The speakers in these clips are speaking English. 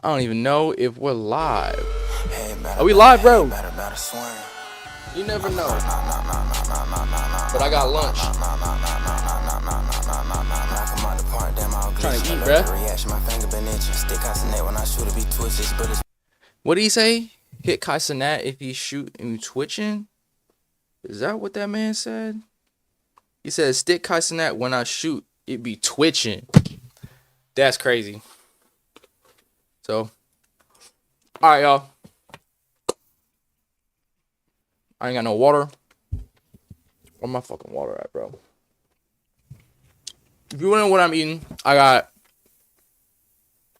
I don't even know if we're live. Are we live, bro? You never know. But I got lunch. Trying to eat, bruh. What did he say? Hit Kai Cenat if he shoot and twitching? Is that what that man said? He said, stick Kai Cenat when I shoot, it be twitching. That's crazy. So, alright, y'all. I ain't got no water. Where my fucking water at, bro? If you wondering what I'm eating, I got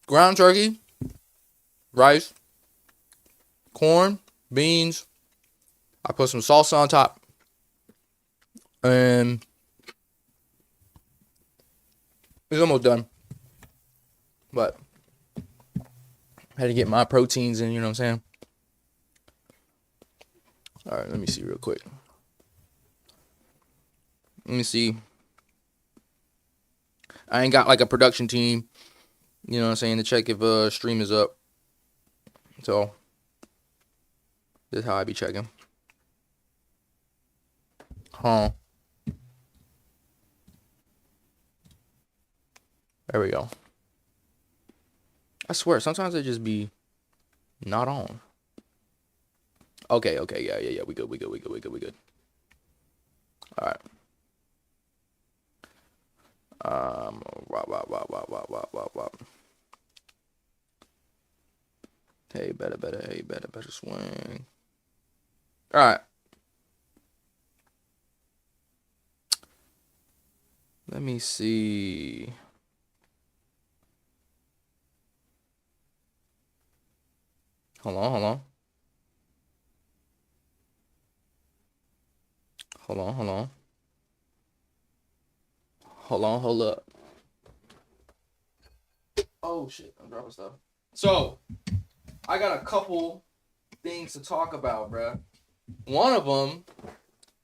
ground turkey, rice, corn, beans. I put some salsa on top. And it's almost done. But I had to get my proteins in, you know what I'm saying? Alright, let me see real quick. Let me see. I ain't got like a production team, you know what I'm saying, to check if stream is up. So this is how I be checking. Huh. There we go. I swear, sometimes it just be not on. Okay, yeah. We good. All right. Hey, better swing. All right. Let me see. Hold on. Hold up. Oh shit, I'm dropping stuff. So, I got a couple things to talk about, bruh. One of them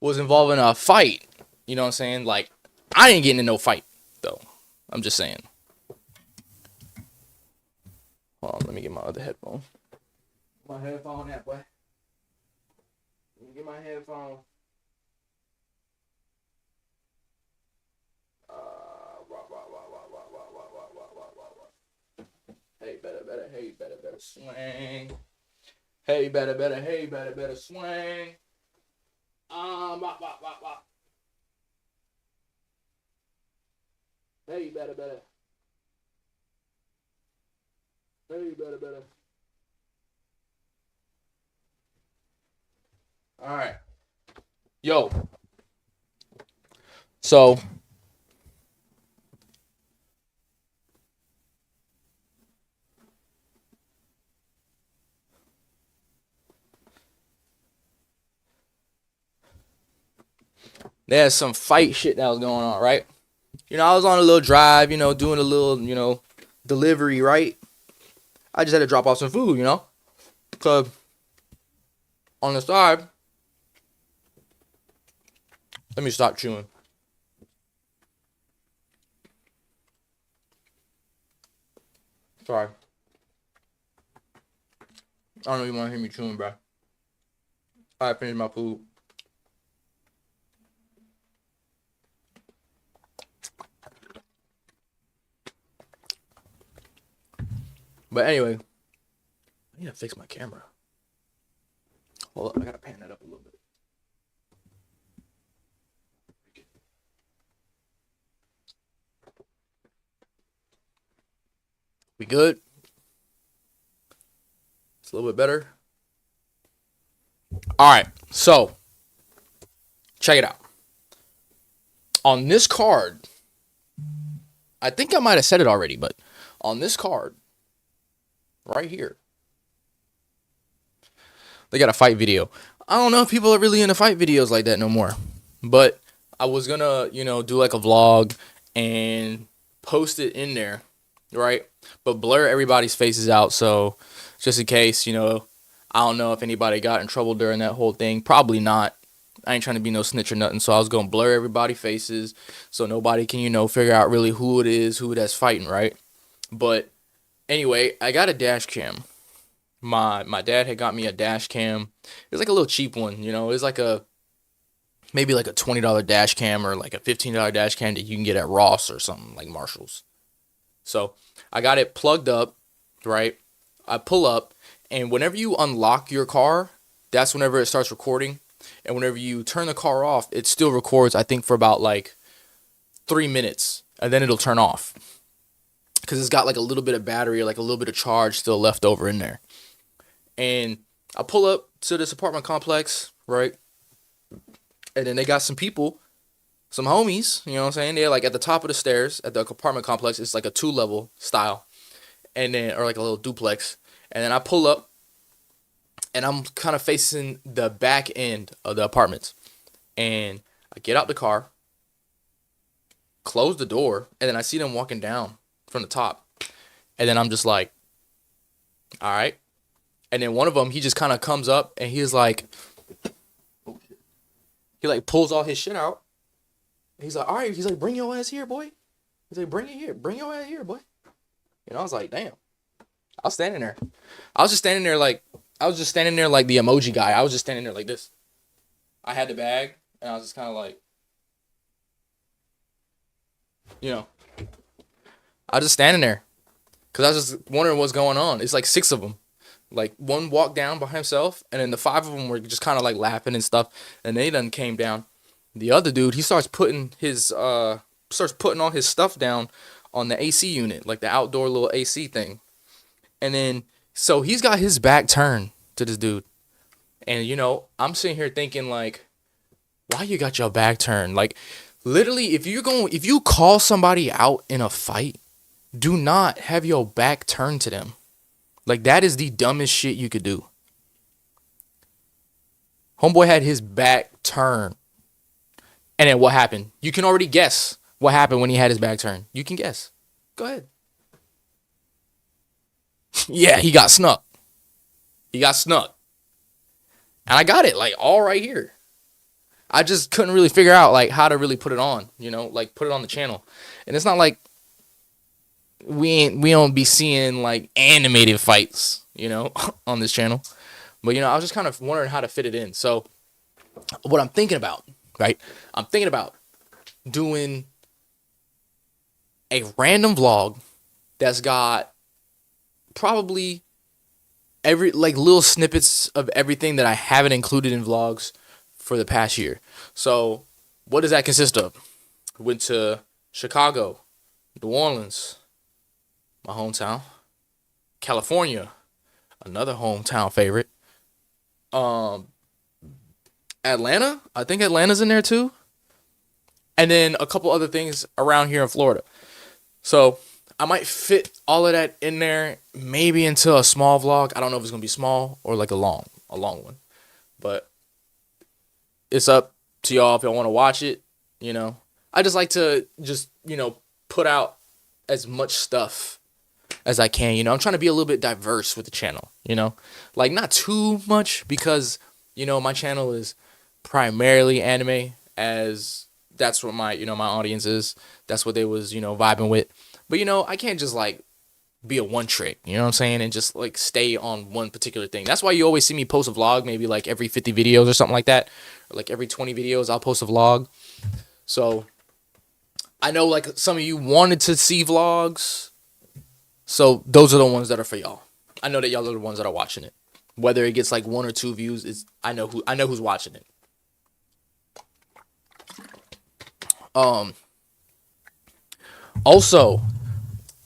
was involving a fight. You know what I'm saying? Like, I didn't get into no fight, though. I'm just saying. Hold on, let me get my other headphone. My headphone that way. Let me get my headphone. Hey, better swing. Hey, better swing. Hey, better. All right. Yo. So, there's some fight shit that was going on, right? You know, I was on a little drive, you know, doing a little, you know, delivery, right? I just had to drop off some food, you know? Because on the side, let me stop chewing. Sorry. I don't know if you want to hear me chewing, bro. I finished my food. But anyway, I need to fix my camera. Hold up, I gotta pan that up a little bit. We good? It's a little bit better. Alright, so check it out. On this card, I think I might have said it already, but on this card, right here, they got a fight video. I don't know if people are really into fight videos like that no more. But I was gonna, you know, do like a vlog and post it in there, right? But blur everybody's faces out, so just in case, you know, I don't know if anybody got in trouble during that whole thing. Probably not. I ain't trying to be no snitch or nothing, so I was gonna blur everybody's faces so nobody can, you know, figure out really who it is, who that's fighting, right? But Anyway, I got a dash cam. My dad had got me a dash cam. It was like a little cheap one, you know. It was like a maybe like a $20 dash cam or like a $15 dash cam that you can get at Ross or something like Marshall's. So I got it plugged up, right? I pull up, and whenever you unlock your car, that's whenever it starts recording. And whenever you turn the car off, it still records, I think, for about like 3 minutes, and then it'll turn off because it's got like a little bit of battery or like a little bit of charge still left over in there. And I pull up to this apartment complex, right? And then they got some people, some homies, you know what I'm saying? They're like at the top of the stairs at the apartment complex. It's like a 2-level style, and then, or like a little duplex. And then I pull up, and I'm kind of facing the back end of the apartments. And I get out the car, close the door, and then I see them walking down from the top. And then I'm just like, all right. And then one of them, he just kind of comes up, and he's like, he like pulls all his shit out. He's like, all right. He's like, bring your ass here, boy. He's like, bring it here. Bring your ass here, boy. You know, I was like, damn. I was standing there. I was just standing there like the emoji guy. I was just standing there like this. I had the bag, and I was just kind of like, you know, I was just standing there because I was just wondering what's going on. It's like 6 of them. Like, one walked down by himself, and then the 5 of them were just kind of like laughing and stuff, and they done came down. The other dude, he starts putting all his stuff down on the AC unit, like the outdoor little AC thing. And then, so he's got his back turned to this dude. And, you know, I'm sitting here thinking, like, why you got your back turned? Like, literally, if you call somebody out in a fight, do not have your back turned to them. Like, that is the dumbest shit you could do. Homeboy had his back turned. And then what happened? You can already guess what happened when he had his back turned. You can guess. Go ahead. Yeah, he got snuck. He got snuck. And I got it, like, all right here. I just couldn't really figure out, like, how to really put it on, you know, like, put it on the channel. And it's not like we don't be seeing, like, animated fights, you know, on this channel. But, you know, I was just kind of wondering how to fit it in. So, what I'm thinking about, right? I'm thinking about doing a random vlog that's got probably little snippets of everything that I haven't included in vlogs for the past year. So, what does that consist of? Went to Chicago, New Orleans, my hometown, California, another hometown favorite. Atlanta, I think Atlanta's in there too. And then a couple other things around here in Florida. So, I might fit all of that in there, maybe into a small vlog. I don't know if it's going to be small or like a long one. But it's up to y'all if y'all want to watch it, you know. I just like to put out as much stuff as I can, you know. I'm trying to be a little bit diverse with the channel, you know. Like, not too much because, you know, my channel is primarily anime, as that's what my audience is. That's what they was, vibing with. But, I can't just, like, be a one trick, you know what I'm saying? And just, like, stay on one particular thing. That's why you always see me post a vlog, maybe, like, every 50 videos or something like that. Or, like, every 20 videos, I'll post a vlog. So, I know, like, some of you wanted to see vlogs. So, those are the ones that are for y'all. I know that y'all are the ones that are watching it. Whether it gets, like, 1 or 2 views, I know who's watching it. Also,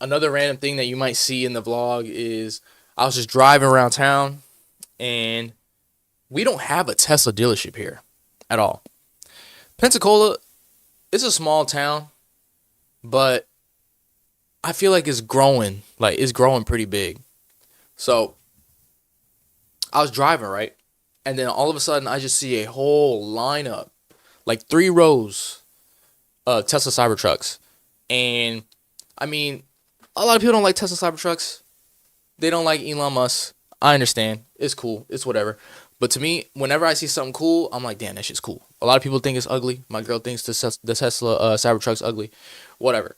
another random thing that you might see in the vlog is I was just driving around town, and we don't have a Tesla dealership here at all. Pensacola, it's a small town, but I feel like it's growing. Like, it's growing pretty big. So, I was driving, right? And then all of a sudden, I just see a whole lineup, like 3 rows of Tesla Cybertrucks. And, I mean, a lot of people don't like Tesla Cybertrucks. They don't like Elon Musk. I understand. It's cool. It's whatever. But to me, whenever I see something cool, I'm like, damn, that shit's cool. A lot of people think it's ugly. My girl thinks the Tesla Cybertruck's ugly. Whatever.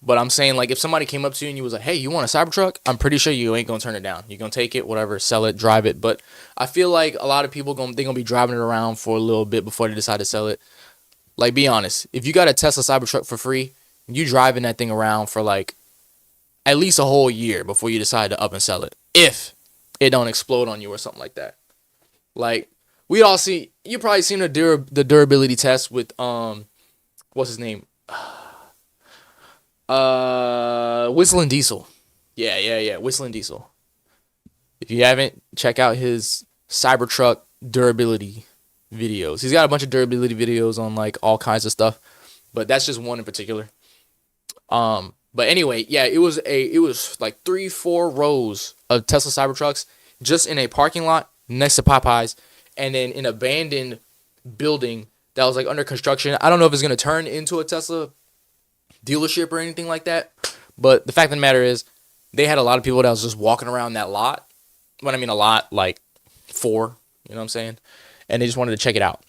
But I'm saying, like, if somebody came up to you and you was like, hey, you want a Cybertruck? I'm pretty sure you ain't gonna turn it down. You're gonna take it, whatever, sell it, drive it. But I feel like a lot of people they gonna be driving it around for a little bit before they decide to sell it. Like, be honest. If you got a Tesla Cybertruck for free, you driving that thing around for like at least a whole year before you decide to up and sell it. If it don't explode on you or something like that. Like, we all see, you probably seen the durability test with what's his name? Whistling Diesel. Yeah. Whistling Diesel. If you haven't, check out his Cybertruck durability videos. He's got a bunch of durability videos on like all kinds of stuff, but that's just one in particular. But anyway, yeah, it was like 3-4 rows of Tesla Cybertrucks just in a parking lot next to Popeyes, and then an abandoned building that was like under construction. I don't know if it's gonna turn into a Tesla dealership or anything like that, but the fact of the matter is, they had a lot of people that was just walking around that lot. When I mean a lot, like 4, you know what I'm saying? And they just wanted to check it out.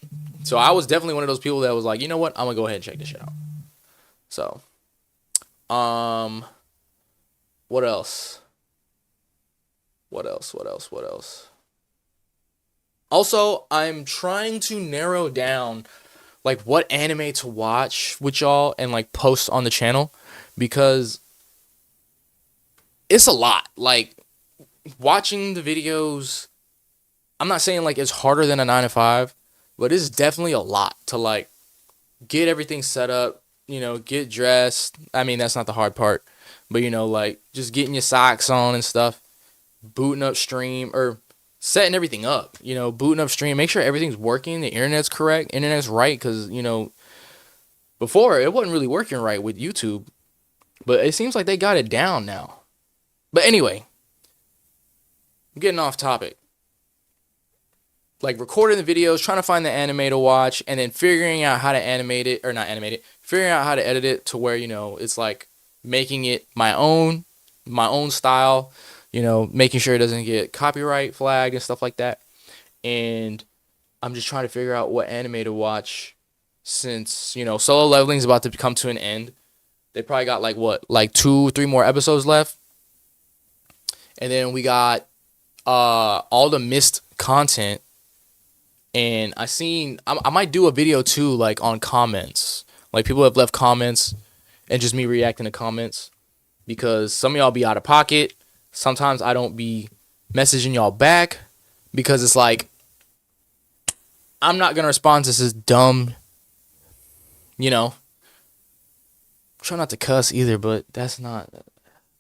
So I was definitely one of those people that was like, you know what, I'm gonna go ahead and check this shit out. So, what else? What else? Also, I'm trying to narrow down like what anime to watch with y'all and like post on the channel, because it's a lot. Like, watching the videos, I'm not saying like it's harder than a 9 to 5, but it's definitely a lot to like get everything set up, get dressed. I mean, that's not the hard part, but like just getting your socks on and stuff, booting up stream or setting everything up, booting up stream, make sure everything's working, the internet's correct, internet's right, because, before it wasn't really working right with YouTube, but it seems like they got it down now. But anyway, I'm getting off topic. Like, recording the videos, trying to find the anime to watch, and then figuring out how to animate it, or not animate it, figuring out how to edit it to where, it's like making it my own style, making sure it doesn't get copyright flagged and stuff like that. And I'm just trying to figure out what anime to watch since, Solo Leveling is about to come to an end. They probably got like 2-3 more episodes left. And then we got all the missed content. And I might do a video too, like on comments. Like, people have left comments and just me reacting to comments, because some of y'all be out of pocket. Sometimes I don't be messaging y'all back because it's like, I'm not going to respond to this dumb, try not to cuss either, but that's not,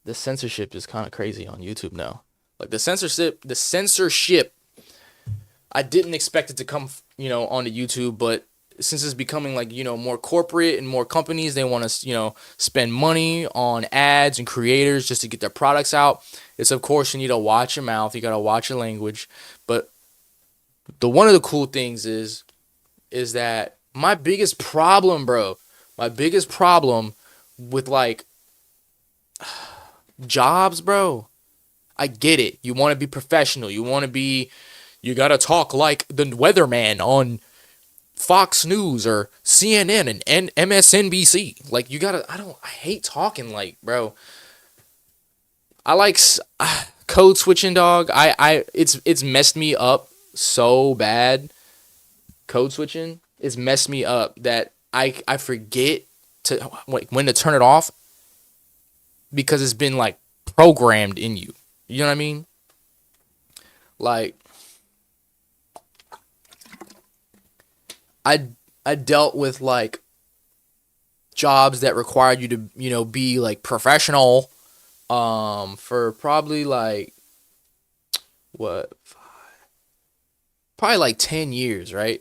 the censorship is kind of crazy on YouTube now. Like, the censorship, I didn't expect it to come, onto YouTube, but since it's becoming like, more corporate and more companies, they want to, spend money on ads and creators just to get their products out. It's, of course, you need to watch your mouth. You got to watch your language. But one of the cool things is that my biggest problem with like jobs, bro, I get it. You want to be professional. You got to talk like the weatherman on Fox News or CNN and MSNBC. Like, I hate talking like, bro. I like code switching, dog. It's messed me up so bad. Code switching is messed me up that I forget to when to turn it off, because it's been like programmed in you. You know what I mean? Like, I dealt with like jobs that required you to, be like professional for probably like probably like 10 years, right?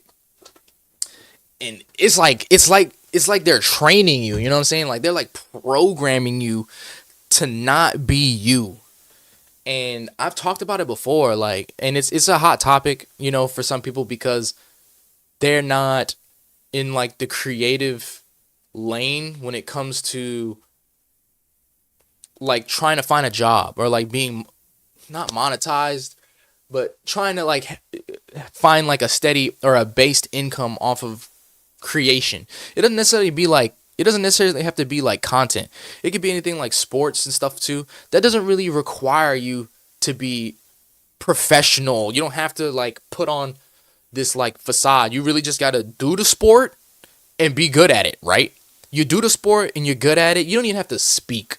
And it's like they're training you, you know what I'm saying? Like, they're like programming you to not be you. And I've talked about it before, like, and it's a hot topic, for some people, because they're not in like the creative lane when it comes to like trying to find a job, or like being not monetized, but trying to like find like a steady or a based income off of creation. It doesn't necessarily be like It doesn't necessarily have to be like content. It could be anything like sports and stuff too. That doesn't really require you to be professional. You don't have to like put on this like facade. You really just got to do the sport and be good at it, right? You do the sport and you're good at it. You don't even have to speak.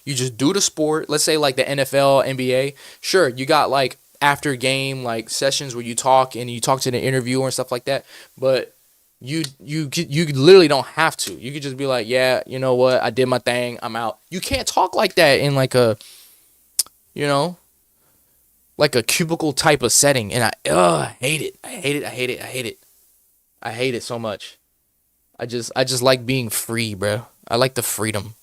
You just do the sport. Let's say like the NFL, NBA. Sure, you got like after game like sessions where you talk and you talk to the interviewer and stuff like that. But you literally don't have to. You could just be like, yeah, you know what? I did my thing. I'm out. You can't talk like that in like a, you know, like a cubicle type of setting. And I hate it. I hate it. I hate it. I hate it. I hate it so much. I just like being free, bro. I like the freedom.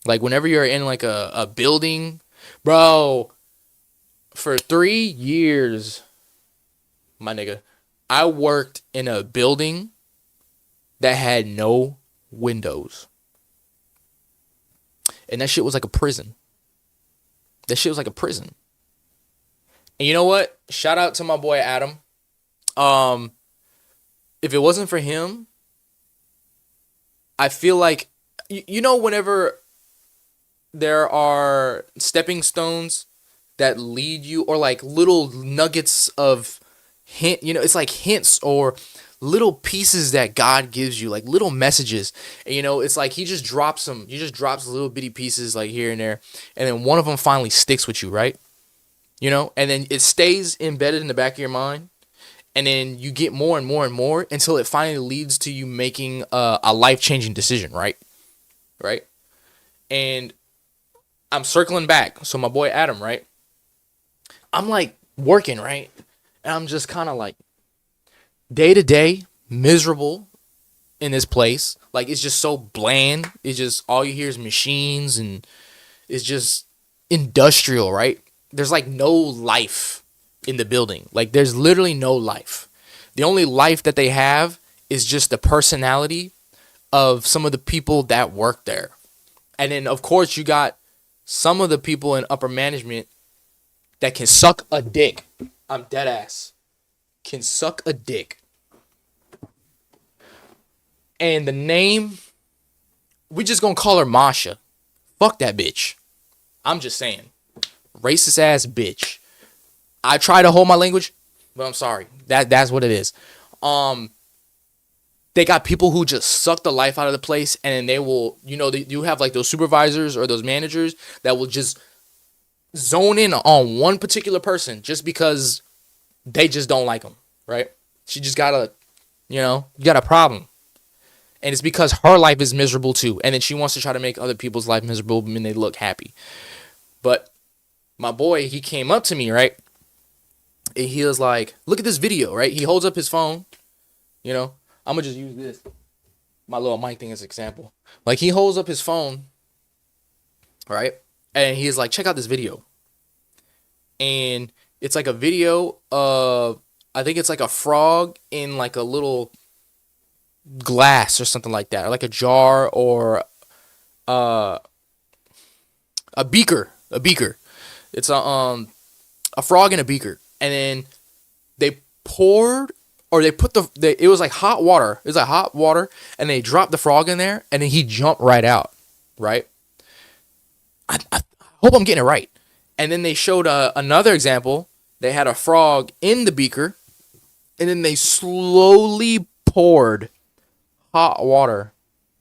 Like whenever you're in like a building, bro, for 3 years, my nigga, I worked in a building that had no windows. And that shit was like a prison. That shit was like a prison. And you know what? Shout out to my boy Adam. If it wasn't for him, I feel like, you know, whenever there are stepping stones that lead you, or like little nuggets of hint, you know, it's like hints or little pieces that God gives you, like little messages. And, you know, it's like he just drops them. He just drops little bitty pieces like here and there. And then one of them finally sticks with you, right? You know, and then it stays embedded in the back of your mind. And then you get more and more and more until it finally leads to you making a life-changing decision, right? Right? And I'm circling back. So my boy Adam, right? I'm like working, right? And I'm just kind of like day to day miserable in this place. Like it's just so bland. It's just all you hear is machines and it's just industrial, right? There's like no life in the building. Like there's literally no life. The only life that they have is just the personality of some of the people that work there. And then of course you got some of the people in upper management that can suck a dick. I'm dead ass. Can suck a dick. And the name, we just gonna call her Masha. Fuck that bitch. I'm just saying. Racist ass bitch. I try to hold my language, but I'm sorry. That's what it is. They got people who just suck the life out of the place, and then they will, you know, you have like those supervisors or those managers that will just zone in on one particular person just because they just don't like them, right? She just got a, you know, you got a problem. And it's because her life is miserable too. And then she wants to try to make other people's life miserable and they look happy. But my boy, he came up to me, right? And he was like, look at this video, right? He holds up his phone, you know. I'm going to just use this, my little mic thing as an example. Like he holds up his phone, right? And he's like, check out this video. And it's like a video of, I think it's like a frog in like a little glass or something like that. Or like a jar or a beaker. A beaker. It's a frog in a beaker. And then they poured, or they put it was like hot water. It was like hot water. And they dropped the frog in there. And then he jumped right out. Right? I hope I'm getting it right. And then they showed another example. They had a frog in the beaker. And then they slowly poured hot water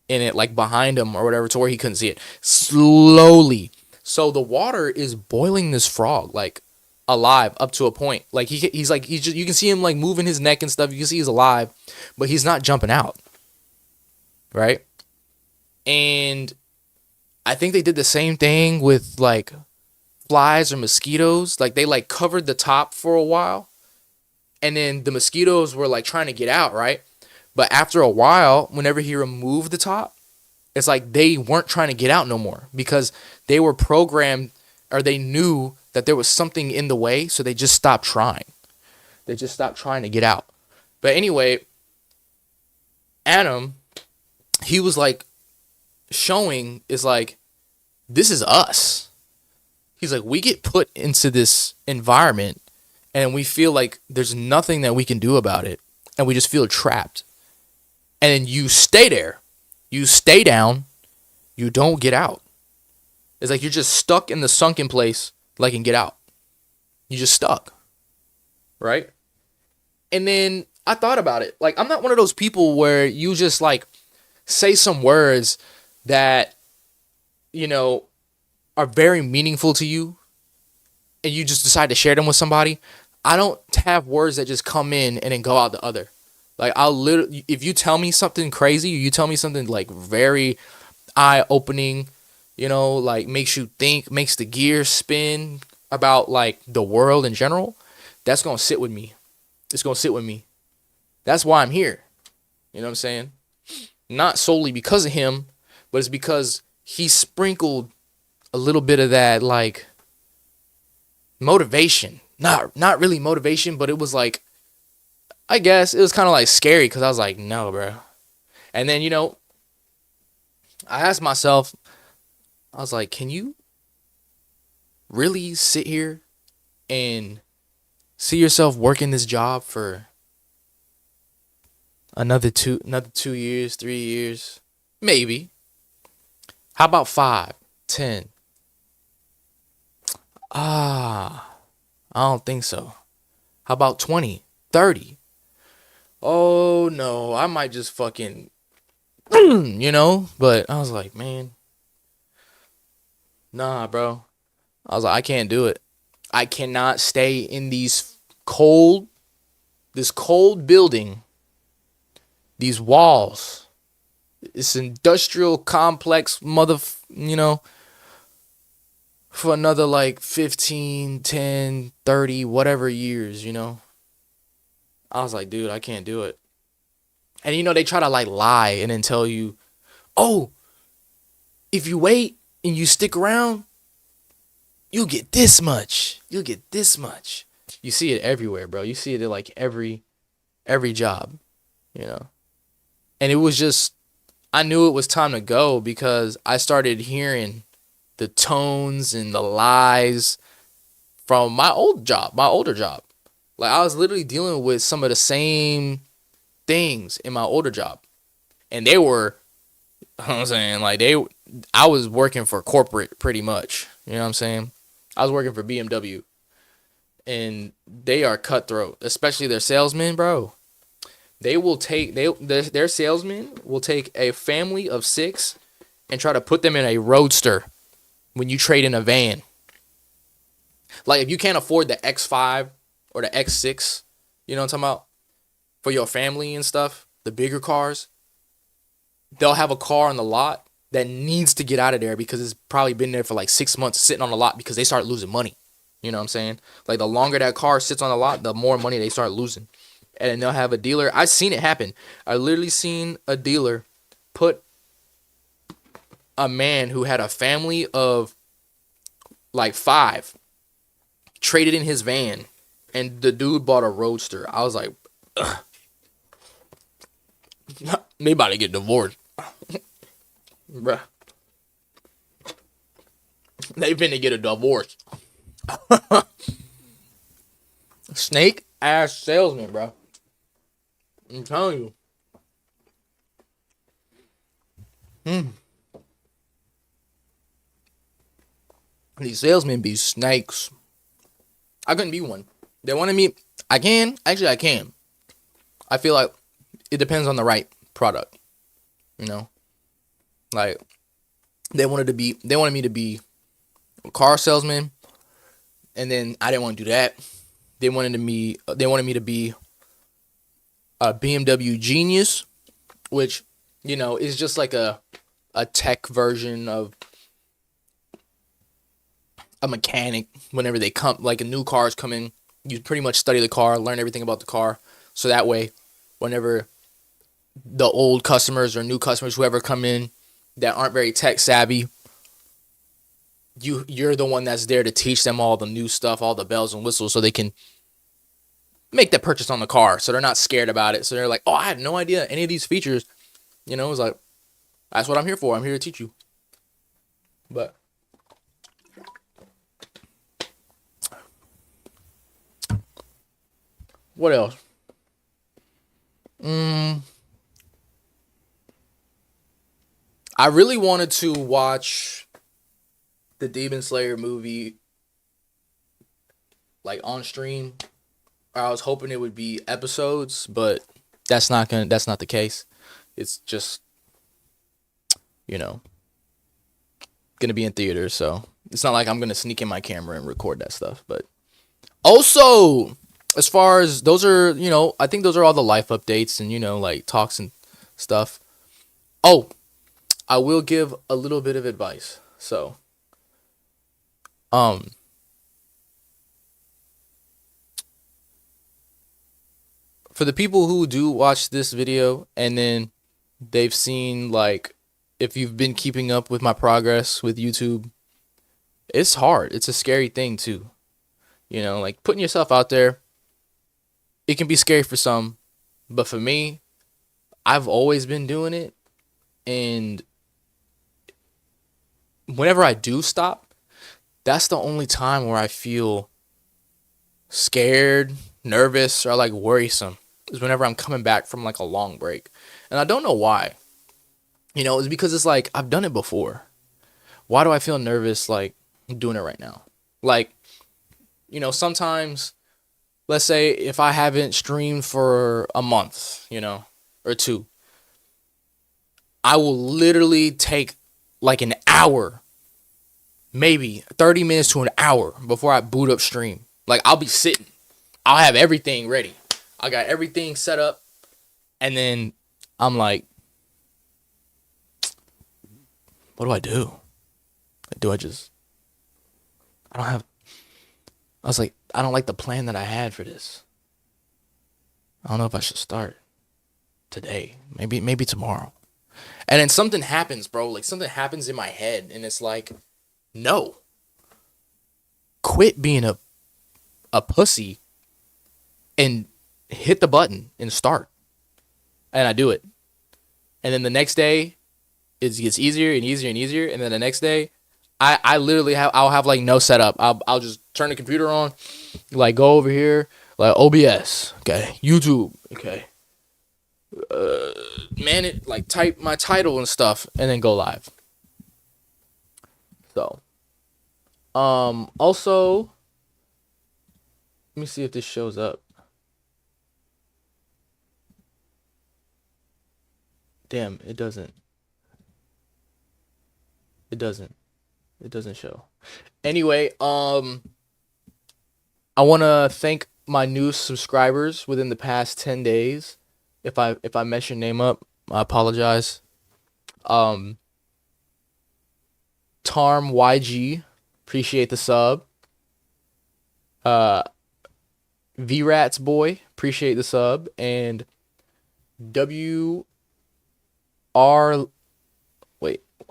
in it, like behind him or whatever, to where he couldn't see it. Slowly. So the water is boiling this frog, like, alive up to a point. Like, he's just, you can see him, like, moving his neck and stuff. You can see he's alive, but he's not jumping out. Right? And I think they did the same thing with, like, flies or mosquitoes. Like, they, like, covered the top for a while. And then the mosquitoes were, like, trying to get out, right? But after a while, whenever he removed the top, it's like they weren't trying to get out no more because they were programmed, or they knew that there was something in the way, so they just stopped trying. They just stopped trying to get out. But anyway, Adam, he was like showing, is like, this is us. He's like, we get put into this environment and we feel like there's nothing that we can do about it, and we just feel trapped. And then you stay there You stay down, you don't get out. It's like you're just stuck in the sunken place, like, and get out. You just stuck, right? And then I thought about it. Like, I'm not one of those people where you just like say some words that, you know, are very meaningful to you and you just decide to share them with somebody. I don't have words that just come in and then go out the other. Like, I'll literally, if you tell me something crazy, or you tell me something like very eye opening, like makes you think, makes the gears spin about like the world in general, that's going to sit with me. It's going to sit with me. That's why I'm here. You know what I'm saying? Not solely because of him, but it's because he sprinkled a little bit of that like motivation. Not really motivation, but it was like, I guess it was kind of like scary because I was like, no, bro. And then, I asked myself, I was like, can you really sit here and see yourself working this job for another 2 years, 3 years, maybe? How about 5, 10? I don't think so. How about 20, 30? Oh no, I might just fucking, But I was like, man, nah, bro. I was like, I can't do it. I cannot stay in this cold building, these walls, this industrial complex for another like 15, 10, 30, whatever years. I was like, dude, I can't do it. And they try to like lie and then tell you, oh, if you wait and you stick around, you'll get this much. You'll get this much. You see it everywhere, bro. You see it at like every job. And it was just, I knew it was time to go because I started hearing the tones and the lies from my older job. Like, I was literally dealing with some of the same things in my older job. And they were, I'm saying, like, I was working for corporate pretty much. You know what I'm saying? I was working for BMW. And they are cutthroat, especially their salesmen, bro. They will take, their salesmen will take a family of 6 and try to put them in a roadster when you trade in a van. Like, if you can't afford the X5 or the X6, you know what I'm talking about? For your family and stuff, the bigger cars, they'll have a car on the lot that needs to get out of there because it's probably been there for like 6 months sitting on the lot because they start losing money. You know what I'm saying? Like, the longer that car sits on the lot, the more money they start losing. And then they'll have a dealer. I've seen it happen. I literally seen a dealer put a man who had a family of like 5 traded in his van, and the dude bought a roadster. I was like, ugh. They about to get divorced. Bruh. They finna get a divorce. Snake ass salesman, bro. I'm telling you. These salesmen be snakes. I couldn't be one. They wanted me. I can. Actually, I can. I feel like it depends on the right product. Like, they wanted me to be a car salesman, and then I didn't want to do that. They wanted me to be a BMW genius, which, is just like a tech version of a mechanic. Whenever they come, like, a new cars come in, you pretty much study the car, learn everything about the car, so that way, whenever the old customers or new customers, whoever come in that aren't very tech savvy, you're the one that's there to teach them all the new stuff, all the bells and whistles, so they can make that purchase on the car, so they're not scared about it. So they're like, oh, I had no idea any of these features. It's like, that's what I'm here for. I'm here to teach you. But what else? I really wanted to watch the Demon Slayer movie like on stream. I was hoping it would be episodes, but that's not the case. It's just, you know, gonna be in theaters, so it's not like I'm gonna sneak in my camera and record that stuff. But also, as far as those are, I think those are all the life updates and like talks and stuff. Oh, I will give a little bit of advice. So, um, for the people who do watch this video and then they've seen, like, if you've been keeping up with my progress with YouTube, it's hard. It's a scary thing too. Like putting yourself out there, it can be scary for some, but for me, I've always been doing it. And whenever I do stop, that's the only time where I feel scared, nervous, or like worrisome, is whenever I'm coming back from like a long break. And I don't know why. It's because it's like I've done it before. Why do I feel nervous like doing it right now? Like, sometimes, let's say if I haven't streamed for a month, or two, I will literally take like an hour, maybe 30 minutes to an hour before I boot up stream. Like, I'll be sitting. I'll have everything ready. I got everything set up. And then I'm like, what do I do? I don't like the plan that I had for this. I don't know if I should start today. Maybe tomorrow. And then something happens, bro. Like, something happens in my head. And it's like, no. Quit being a pussy and hit the button and start. And I do it. And then the next day, it gets easier and easier and easier. And then the next day, I literally I'll have like no setup. I'll just turn the computer on, like go over here, like OBS, okay, YouTube, okay, man, it like type my title and stuff, and then go live. So, also, let me see if this shows up. Damn, it doesn't. It doesn't show. Anyway, I want to thank my new subscribers within the past 10 days. If I mess your name up, I apologize. Tarm YG, appreciate the sub. V-Rats Boy, appreciate the sub. And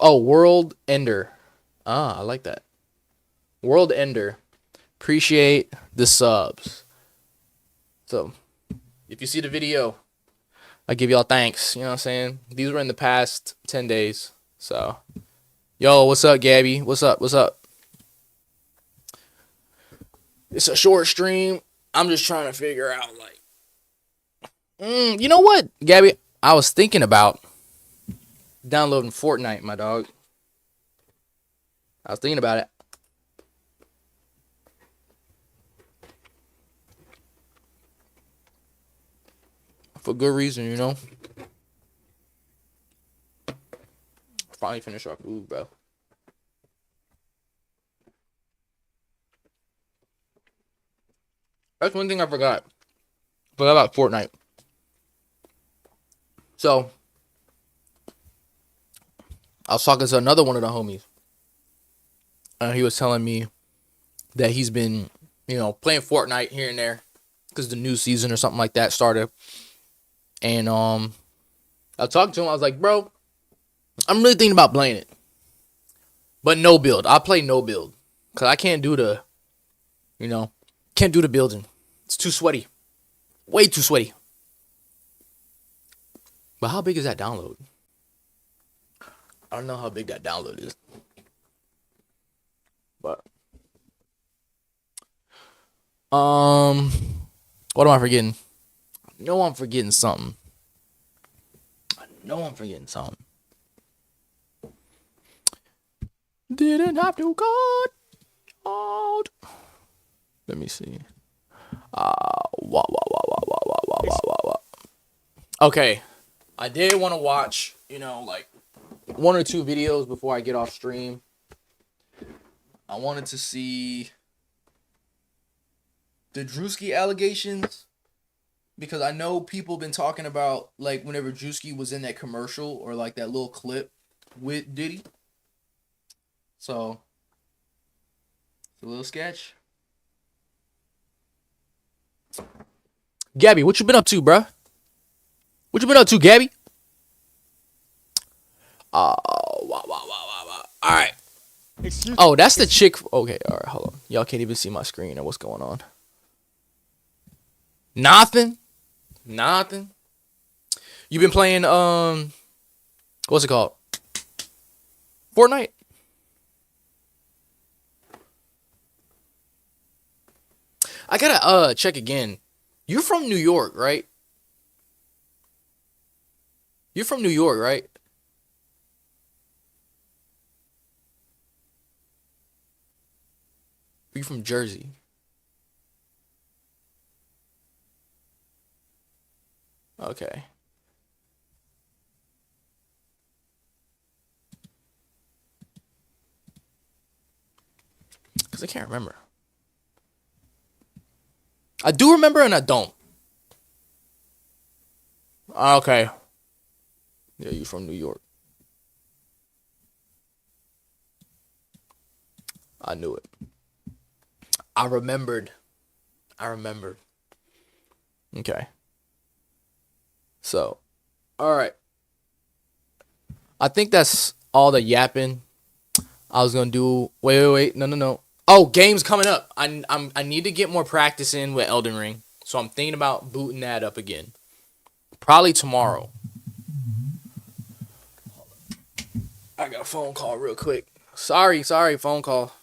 World Ender. I like that. World Ender, appreciate the subs. So, if you see the video, I give y'all thanks. You know what I'm saying? These were in the past 10 days. So, yo, what's up, Gabby? What's up? It's a short stream. I'm just trying to figure out, like, you know what, Gabby? I was thinking about downloading Fortnite, my dog. I was thinking about it. For good reason, Finally finished our food, bro. That's one thing I forgot. Forgot about Fortnite. So, I was talking to another one of the homies. And he was telling me that he's been, playing Fortnite here and there because the new season or something like that started. And I talked to him. I was like, bro, I'm really thinking about playing it, but no build. I'll play no build because I can't do the building. It's too sweaty, way too sweaty. But how big is that download? I don't know how big that download is. But what am I forgetting? I know I'm forgetting something. didn't have to cut out. Let me see. Okay, I did want to watch, like one or two videos before I get off stream. I wanted to see the Drewski allegations because I know people been talking about like whenever Drewski was in that commercial or like that little clip with Diddy. So it's a little sketch. Gabby, what you been up to, bruh? What you been up to, Gabby? All right. Oh, that's the chick. Okay, all right, hold on. Y'all can't even see my screen or what's going on. Nothing. You been playing what's it called? Fortnite. I gotta check again. You're from New York, right? You're from New York, right? Are you from Jersey? Okay. Because I can't remember. I do remember and I don't. Okay. Yeah, you from New York. I knew it. I remembered. Okay. So, all right. I think that's all the yapping I was gonna do. Wait. No. Oh, game's coming up. I need to get more practice in with Elden Ring, so I'm thinking about booting that up again. Probably tomorrow. I got a phone call real quick. Sorry, phone call.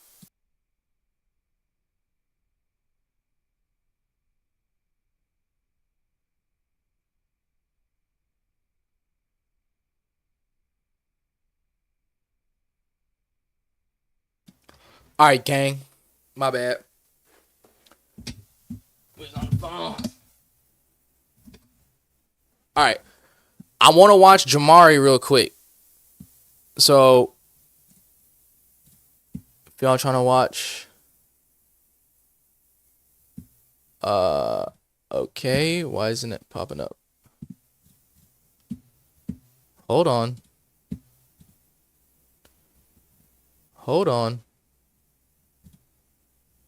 All right, gang. My bad. Who's on the phone? All right. I want to watch Jamari real quick. So, if y'all trying to watch, okay. Why isn't it popping up? Hold on.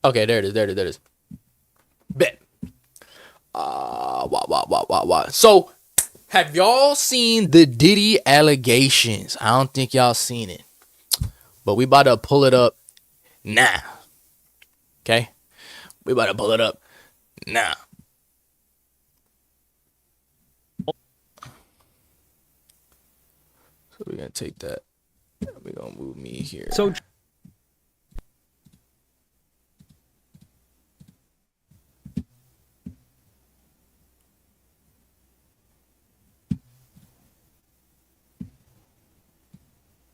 Okay, there it is. Bet. So, have y'all seen the Diddy allegations? I don't think y'all seen it, but we about to pull it up now. Okay, we about to pull it up now. So we're gonna take that. We're gonna move me here. So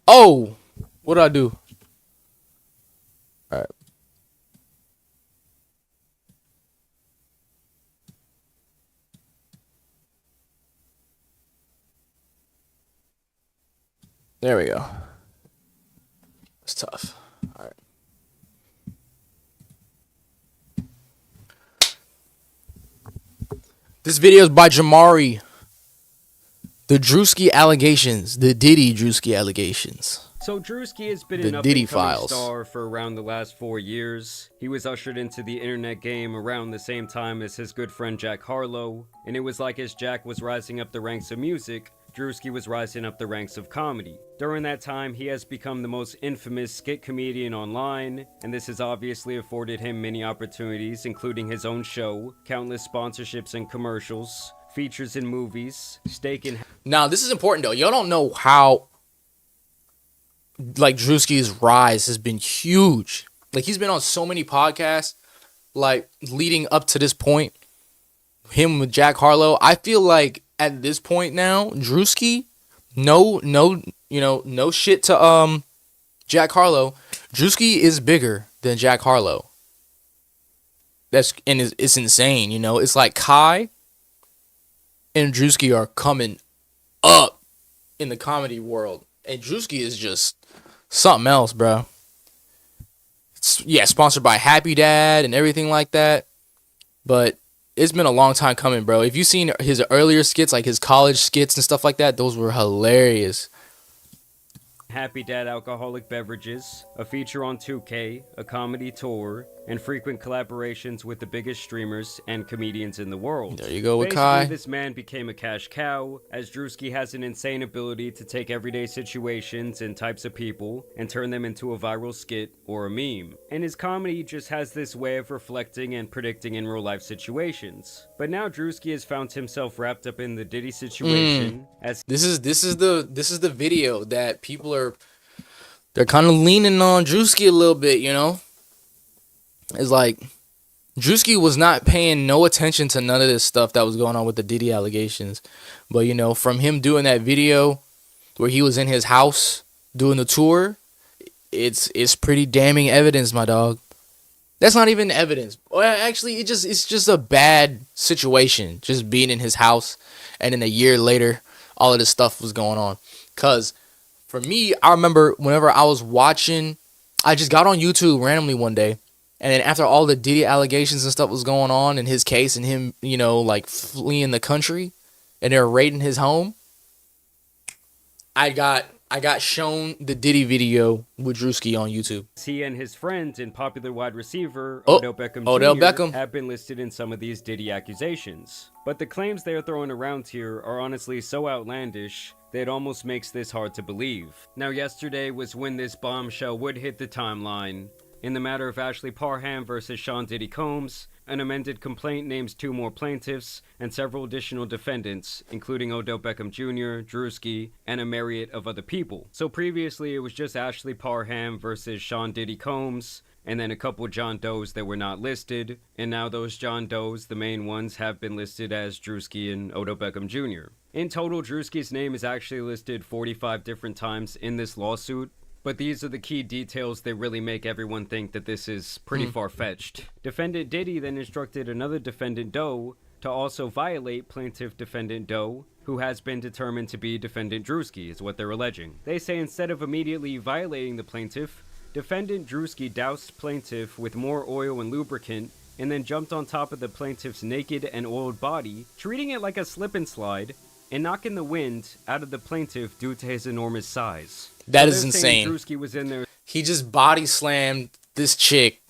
oh, what did I do? All right. There we go. It's tough. All right. This video is by Jamari. The Drewski allegations. The Diddy Drewski allegations. So Drewski has been The an Diddy up-and-coming files. star for around the last 4 years. He was ushered into the internet game around the same time as his good friend Jack Harlow, and it was like as Jack was rising up the ranks of music, Drewski was rising up the ranks of comedy. During that time, he has become the most infamous skit comedian online, and this has obviously afforded him many opportunities, including his own show, countless sponsorships and commercials, features in movies, stake in... Now, this is important, though. Y'all don't know how, like, Drewski's rise has been huge. Like, he's been on so many podcasts, like, leading up to this point. Him with Jack Harlow. I feel like at this point now, Drewski, no shit to Jack Harlow, Drewski is bigger than Jack Harlow. It's insane, you know. It's like Kai and Drewski are coming up in the comedy world, and Drewski is just something else, bro. Yeah, sponsored by Happy Dad and everything like that. But it's been a long time coming, bro. If you've seen his earlier skits, like his college skits and stuff like that, those were hilarious. Happy Dad Alcoholic Beverages, a feature on 2K, a comedy tour, and frequent collaborations with the biggest streamers and comedians in the world. There you go with Basically, Kai. this man became a cash cow, as Drewski has an insane ability to take everyday situations and types of people and turn them into a viral skit or a meme. And his comedy just has this way of reflecting and predicting in real life situations. But now Drewski has found himself wrapped up in the Diddy situation as This is the video that they're kind of leaning on Drewski a little bit, you know. It's like Drewski was not paying no attention to none of this stuff that was going on with the Diddy allegations. But, you know, from him doing that video where he was in his house doing the tour, it's pretty damning evidence, my dog. That's not even evidence. Well, actually, it's just a bad situation, just being in his house, and then a year later, all of this stuff was going on. Because for me, I remember whenever I was watching, I just got on YouTube randomly one day. And then after all the Diddy allegations and stuff was going on in his case and him, you know, like fleeing the country and they're raiding his home, I got shown the Diddy video with Drewski on YouTube. he and his friend and popular wide receiver Odell Odell Beckham Jr. Beckham. have been listed in some of these Diddy accusations. But the claims they are throwing around here are honestly so outlandish that it almost makes this hard to believe. Now, yesterday was when this bombshell would hit the timeline. In the matter of Ashley Parham versus Sean Diddy Combs, an amended complaint names 2 more plaintiffs and several additional defendants, including Odell Beckham Jr., Drewski, and a myriad of other people. So previously it was just Ashley Parham versus Sean Diddy Combs, and then a couple John Does that were not listed, and now those John Does, the main ones, have been listed as Drewski and Odell Beckham Jr. In total, Drewski's name is actually listed 45 different times in this lawsuit, but these are the key details that really make everyone think that this is pretty far-fetched. Defendant Diddy then instructed another defendant Doe to also violate plaintiff defendant Doe, who has been determined to be defendant Drewski, is what they're alleging. They say instead of immediately violating the plaintiff, defendant Drewski doused plaintiff with more oil and lubricant and then jumped on top of the plaintiff's naked and oiled body, treating it like a slip and slide, and knocking the wind out of the plaintiff due to his enormous size. That is insane. Drewski was in there. He just body slammed this chick.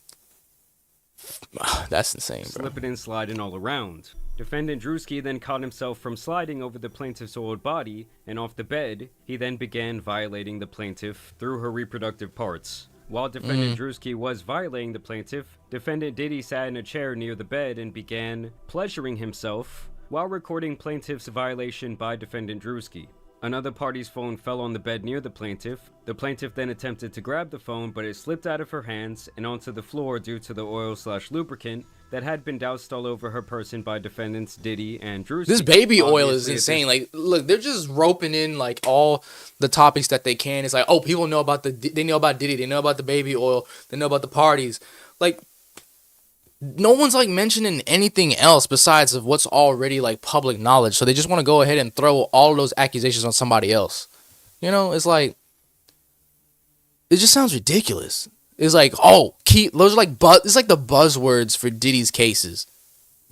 That's insane, bro. Slipping and sliding all around. Defendant Drewski then caught himself from sliding over the plaintiff's oiled body, and off the bed, he then began violating the plaintiff through her reproductive parts. While defendant Drewski was violating the plaintiff, defendant Diddy sat in a chair near the bed and began pleasuring himself while recording plaintiff's violation by defendant Drewski. Another party's phone fell on the bed near the plaintiff. The plaintiff then attempted to grab the phone, but it slipped out of her hands and onto the floor due to the oil/lubricant that had been doused all over her person by defendants Diddy and Drewski. This baby oil is insane. Like, look, they're just roping in like all the topics that they can. It's like, oh, people know about they know about Diddy, they know about the baby oil, they know about the parties. Like, no one's like mentioning anything else besides of what's already like public knowledge. So they just want to go ahead and throw all of those accusations on somebody else. You know, it's like, it just sounds ridiculous. It's like, oh, those are like it's like the buzzwords for Diddy's cases.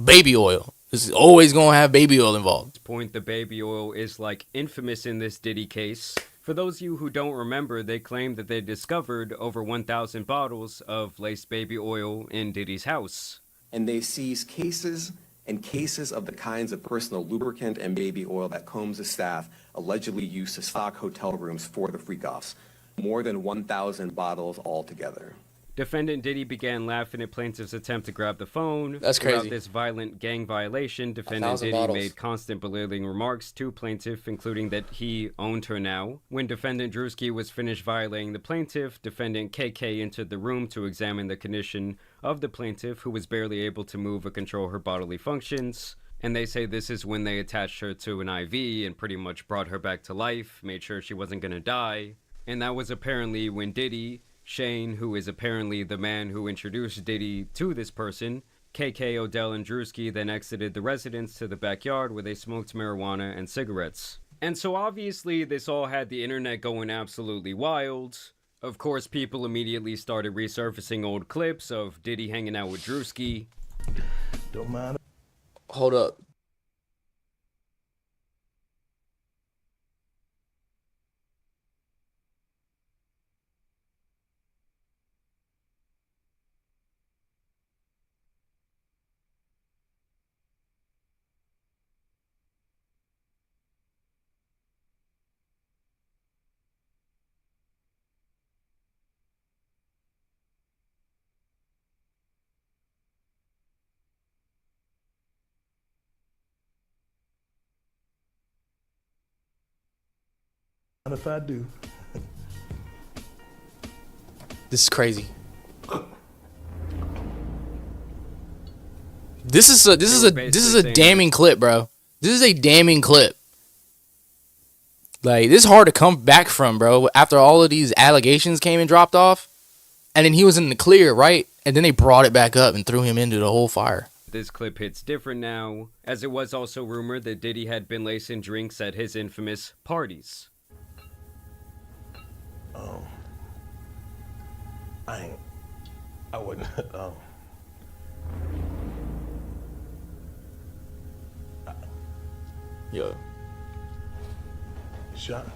Baby oil. It's always gonna have baby oil involved. At this point, the baby oil is like infamous in this Diddy case. For those of you who don't remember, they claim that they discovered over 1,000 bottles of laced baby oil in Diddy's house. And they seized cases and cases of the kinds of personal lubricant and baby oil that Combs' staff allegedly used to stock hotel rooms for the freak-offs. More than 1,000 bottles altogether. Defendant Diddy began laughing at plaintiff's attempt to grab the phone. That's crazy. Throughout this violent gang violation, defendant Diddy made constant belittling remarks to plaintiff, including that he owned her now. When defendant Drewski was finished violating the plaintiff, defendant KK entered the room to examine the condition of the plaintiff, who was barely able to move or control her bodily functions. And they say this is when they attached her to an IV and pretty much brought her back to life, made sure she wasn't gonna die. And that was apparently when Diddy Shane, who is apparently the man who introduced Diddy to this person, KK, Odell, and Drewski then exited the residence to the backyard where they smoked marijuana and cigarettes. And so obviously this all had the internet going absolutely wild. Of course, people immediately started resurfacing old clips of Diddy hanging out with Drewski. Don't mind. Hold up. And if I do, This is crazy. This is a damning clip, bro. This is a damning clip. Like, this is hard to come back from, bro. After all of these allegations came and dropped off, and then he was in the clear, right? And then they brought it back up and threw him into the whole fire. This clip hits different now, as it was also rumored that Diddy had been lacing drinks at his infamous parties. I wouldn't. Yo. Shot.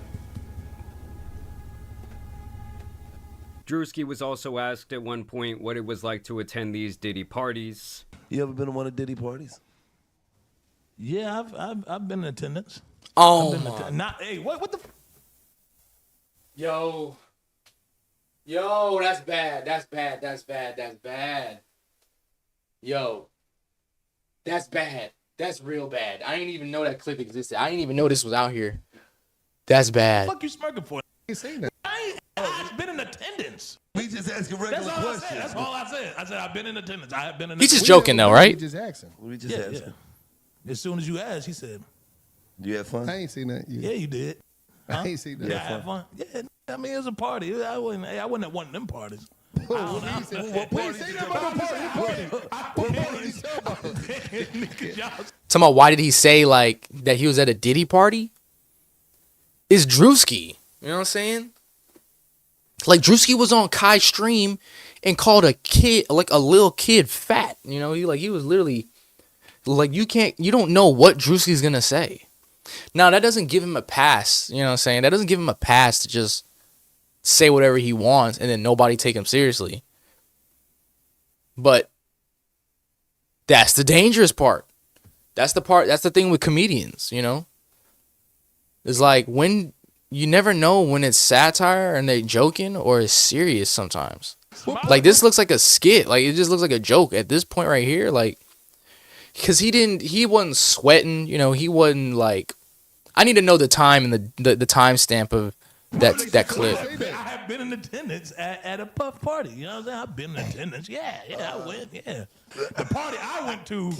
Drewski was also asked at one point what it was like to attend these Diddy parties. You ever been to one of Diddy parties? Yeah, I've been in attendance. Oh, Not hey, what the? Yo, that's bad. That's bad. That's bad. That's bad. Yo, that's bad. That's real bad. I didn't even know that clip existed. I didn't even know this was out here. That's bad. What the fuck you smirking for? I ain't seen that. I've been in attendance. We just asking regular That's all I said. questions. That's all I said. I said I've been in attendance. I have been in. He's just attendance. joking though, right? You just asking. We just Yeah, asking. yeah. As soon as you asked, he said, You had fun? I ain't seen that. "Yeah, you did." I ain't seen that. Yeah, I had fun. Yeah, I mean it was a party. I wasn't at one of them parties. What say that about the party? Talking about why did he say like that he was at a Diddy party? Is Drewski. You know what I'm saying? Like Drewski was on Kai's stream and called a kid, like a little kid, fat. You know, he was literally like you don't know what Drewski's gonna say. Now that doesn't give him a pass. You know what I'm saying? That doesn't give him a pass to just say whatever he wants and then nobody take him seriously. But that's the dangerous part. That's the thing with comedians, you know? It's like when you never know when it's satire and they joking or it's serious sometimes. Like this looks like a skit. Like it just looks like a joke at this point right here. Like, cause he wasn't sweating, you know, he wasn't like, I need to know the time and the timestamp of that clip. I have been in attendance at a puff party. You know what I'm saying? I've been in attendance. Yeah, I went. Yeah, the party I went to,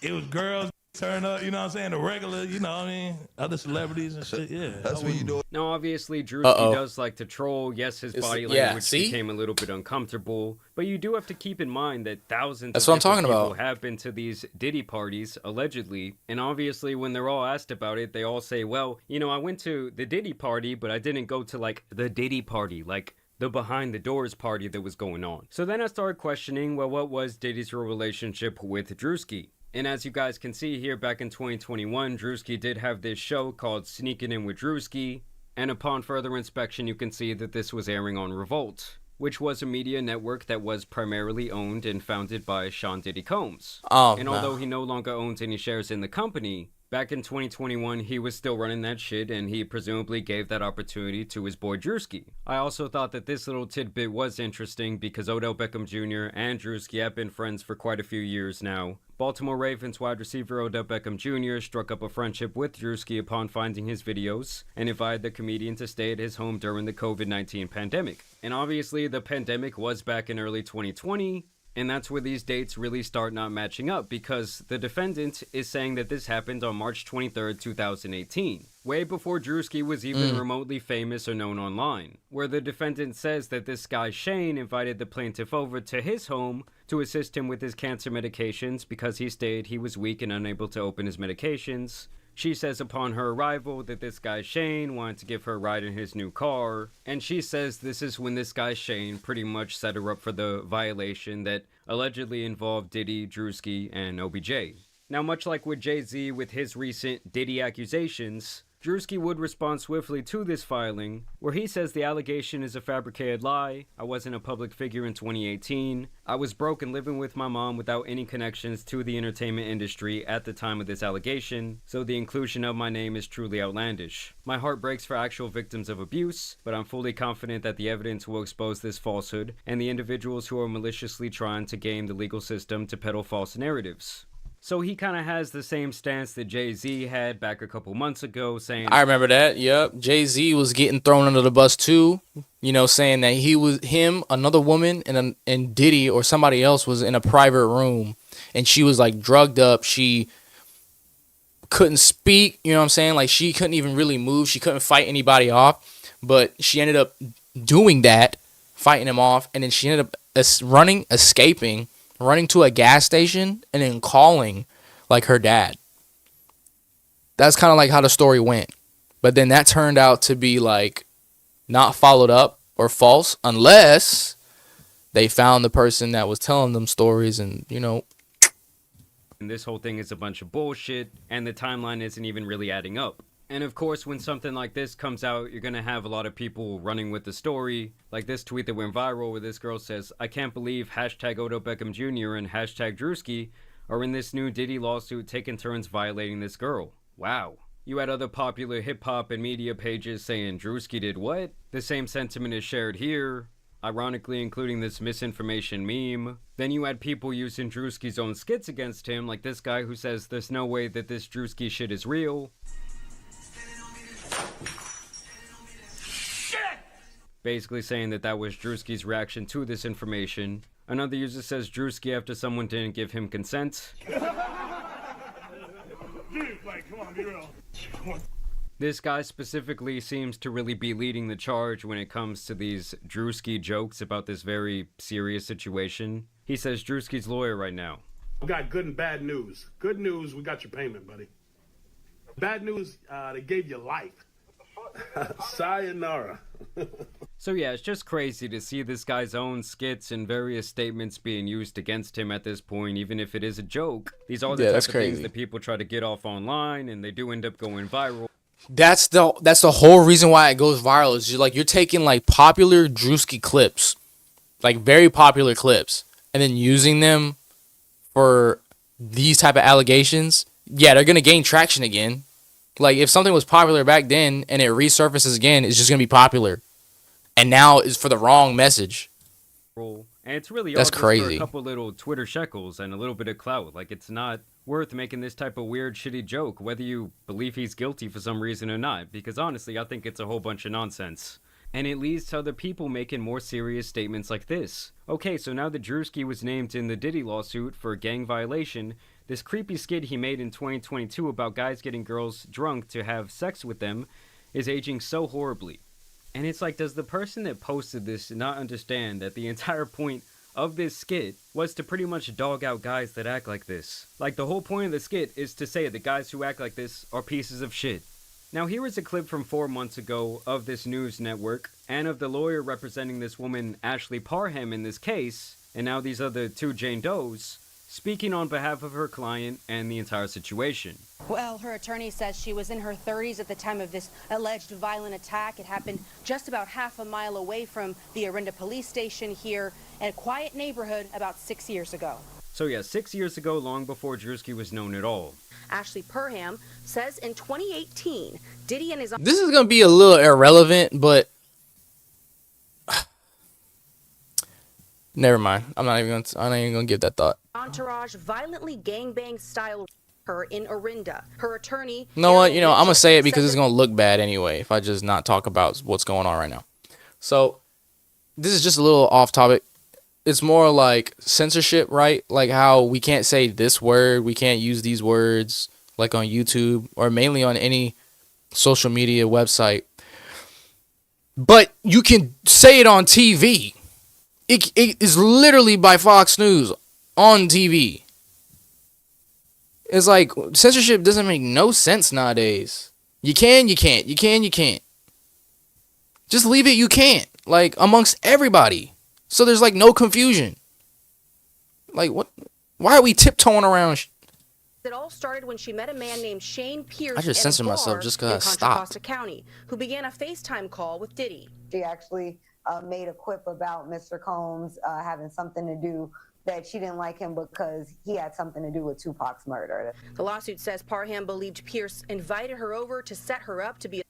it was girls turn up. You know what I'm saying? The regular. You know what I mean? Other celebrities and shit. Yeah, That's what you do. Now, obviously, Drewski does like to troll. Yes, his body language see? became a little bit uncomfortable. But you do have to keep in mind that thousands That's of what I'm different talking people about. have been to these Diddy parties, allegedly. And obviously, when they're all asked about it, they all say, well, you know, I went to the Diddy party, but I didn't go to, like, the Diddy party, like the behind the doors party that was going on. So then I started questioning, well, what was Diddy's real relationship with Drewski? And as you guys can see here, back in 2021, Drewski did have this show called Sneakin' In With Drewski, and upon further inspection, you can see that this was airing on Revolt, which was a media network that was primarily owned and founded by Sean Diddy Combs. And although he no longer owns any shares in the company, back in 2021, he was still running that shit, and he presumably gave that opportunity to his boy Drewski. I also thought that this little tidbit was interesting because Odell Beckham Jr. and Drewski have been friends for quite a few years now. Baltimore Ravens wide receiver Odell Beckham Jr. struck up a friendship with Drewski upon finding his videos and invited the comedian to stay at his home during the COVID-19 pandemic. And obviously, the pandemic was back in early 2020, And that's where these dates really start not matching up, because the defendant is saying that this happened on March 23rd, 2018, way before Drewski was even remotely famous or known online, where the defendant says that this guy Shane invited the plaintiff over to his home to assist him with his cancer medications because he stated he was weak and unable to open his medications. She says upon her arrival that this guy Shane wanted to give her a ride in his new car, and she says this is when this guy Shane pretty much set her up for the violation that allegedly involved Diddy, Drewski, and OBJ. Now, much like with Jay-Z with his recent Diddy accusations, Drewski would respond swiftly to this filing, where he says the allegation is a fabricated lie. I wasn't a public figure in 2018. I was broke and living with my mom without any connections to the entertainment industry at the time of this allegation, so the inclusion of my name is truly outlandish. My heart breaks for actual victims of abuse, but I'm fully confident that the evidence will expose this falsehood and the individuals who are maliciously trying to game the legal system to peddle false narratives. So he kind of has the same stance that Jay-Z had back a couple months ago, saying... I remember that, yep. Jay-Z was getting thrown under the bus too, you know, saying that him, another woman, and Diddy or somebody else was in a private room, and she was, like, drugged up. She couldn't speak, you know what I'm saying? Like, she couldn't even really move. She couldn't fight anybody off, but she ended up doing that, fighting him off, and then she ended up escaping, running to a gas station, and then calling, like, her dad. That's kind of like how the story went. But then that turned out to be, like, not followed up or false, unless they found the person that was telling them stories and, you know. And this whole thing is a bunch of bullshit, and the timeline isn't even really adding up. And of course, when something like this comes out, you're gonna have a lot of people running with the story. Like this tweet that went viral where this girl says, I can't believe hashtag Odo Beckham Jr. and hashtag Drewski are in this new Diddy lawsuit taking turns violating this girl. Wow. You had other popular hip-hop and media pages saying Drewski did what? The same sentiment is shared here, ironically including this misinformation meme. Then you had people using Drewski's own skits against him, like this guy who says there's no way that this Drewski shit is real. Basically saying that that was Drewski's reaction to this information. Another user says Drewski after someone didn't give him consent. This guy specifically seems to really be leading the charge when it comes to these Drewski jokes about this very serious situation. He says Drewski's lawyer right now. We got good and bad news. Good news, we got your payment, buddy. Bad news, they gave you life. Sayonara. So yeah, it's just crazy to see this guy's own skits and various statements being used against him at this point, even if it is a joke. These are the type of things that people try to get off online, and they do end up going viral. That's the whole reason why it goes viral. Is just like you're taking like popular Drewski clips, like very popular clips, and then using them for these type of allegations. Yeah, they're gonna gain traction again. Like, if something was popular back then and it resurfaces again, it's just going to be popular. And now it's for the wrong message. And it's really That's all just crazy. for a couple little Twitter shekels and a little bit of clout. Like, it's not worth making this type of weird, shitty joke, whether you believe he's guilty for some reason or not. Because honestly, I think it's a whole bunch of nonsense. And it leads to other people making more serious statements like this. Okay, so now that Drewski was named in the Diddy lawsuit for gang violation, this creepy skit he made in 2022 about guys getting girls drunk to have sex with them is aging so horribly. And it's like, does the person that posted this not understand that the entire point of this skit was to pretty much dog out guys that act like this? Like, the whole point of the skit is to say that guys who act like this are pieces of shit. Now here is a clip from 4 months ago of this news network, and of the lawyer representing this woman, Ashley Parham, in this case, and now these other two Jane Does, speaking on behalf of her client and the entire situation. Well, her attorney says she was in her 30s at the time of this alleged violent attack. It happened just about half a mile away from the Orinda police station here in a quiet neighborhood about 6 years ago. So yeah, 6 years ago, long before Drewski was known at all. Ashley Parham says in 2018, Diddy and his... This is going to be a little irrelevant, but... Never mind. I'm not even gonna give that thought. Entourage violently gangbang style her in Orinda. Her attorney... You know what? I'm going to say it because it's going to look bad anyway if I just not talk about what's going on right now. So, this is just a little off topic. it's more like censorship, right? Like how we can't say this word, we can't use these words, like on YouTube or mainly on any social media website. But you can say it on TV. It is literally by Fox News on TV. It's like censorship doesn't make no sense nowadays. You can, you can't. You can, you can't. Just leave it, you can't. Like, amongst everybody. So there's, like, no confusion. Like, what? Why are we tiptoeing around? It all started when she met a man named Shane Pierce I just at censored a bar myself just 'cause in I Contra stopped. Costa County, who began a FaceTime call with Diddy. She actually made a quip about Mr. Combs having something to do, that she didn't like him because he had something to do with Tupac's murder. The lawsuit says Parham believed Pierce invited her over to set her up to be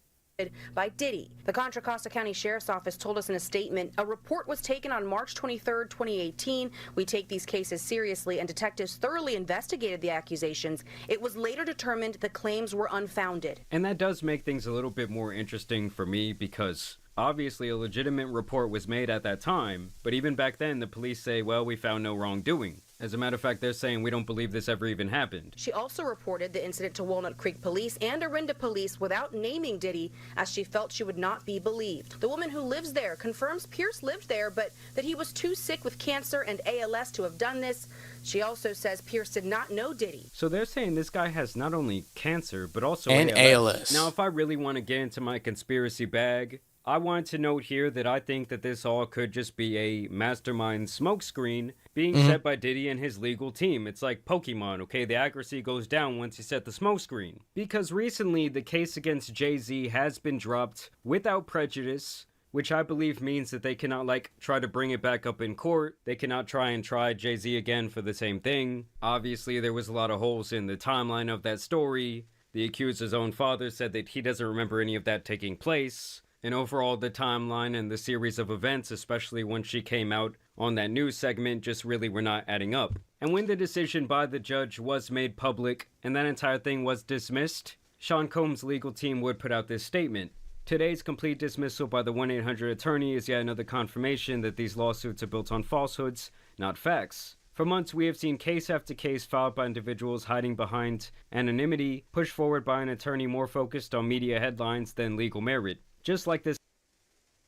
by Diddy. The Contra Costa County Sheriff's Office told us in a statement, a report was taken on March 23rd, 2018. We take these cases seriously, and detectives thoroughly investigated the accusations. It was later determined the claims were unfounded. And that does make things a little bit more interesting for me because obviously a legitimate report was made at that time, but even back then the police say, well, we found no wrongdoing. As a matter of fact, they're saying we don't believe this ever even happened. She also reported the incident to Walnut Creek Police and Orinda Police without naming Diddy, as she felt she would not be believed. The woman who lives there confirms Pierce lived there, but that he was too sick with cancer and ALS to have done this. She also says Pierce did not know Diddy. So they're saying this guy has not only cancer, but also And ALS. Now, if I really want to get into my conspiracy bag, I wanted to note here that I think that this all could just be a mastermind smokescreen being set by Diddy and his legal team. It's like Pokemon, okay? The accuracy goes down once you set the smokescreen. Because recently, the case against Jay-Z has been dropped without prejudice, which I believe means that they cannot, like, try to bring it back up in court. They cannot try Jay-Z again for the same thing. Obviously, there was a lot of holes in the timeline of that story. The accuser's own father said that he doesn't remember any of that taking place. And overall, the timeline and the series of events, especially when she came out on that news segment, just really were not adding up. And when the decision by the judge was made public and that entire thing was dismissed, Sean Combs' legal team would put out this statement. Today's complete dismissal by the 1-800 attorney is yet another confirmation that these lawsuits are built on falsehoods, not facts. For months, we have seen case after case filed by individuals hiding behind anonymity, pushed forward by an attorney more focused on media headlines than legal merit. Just like this.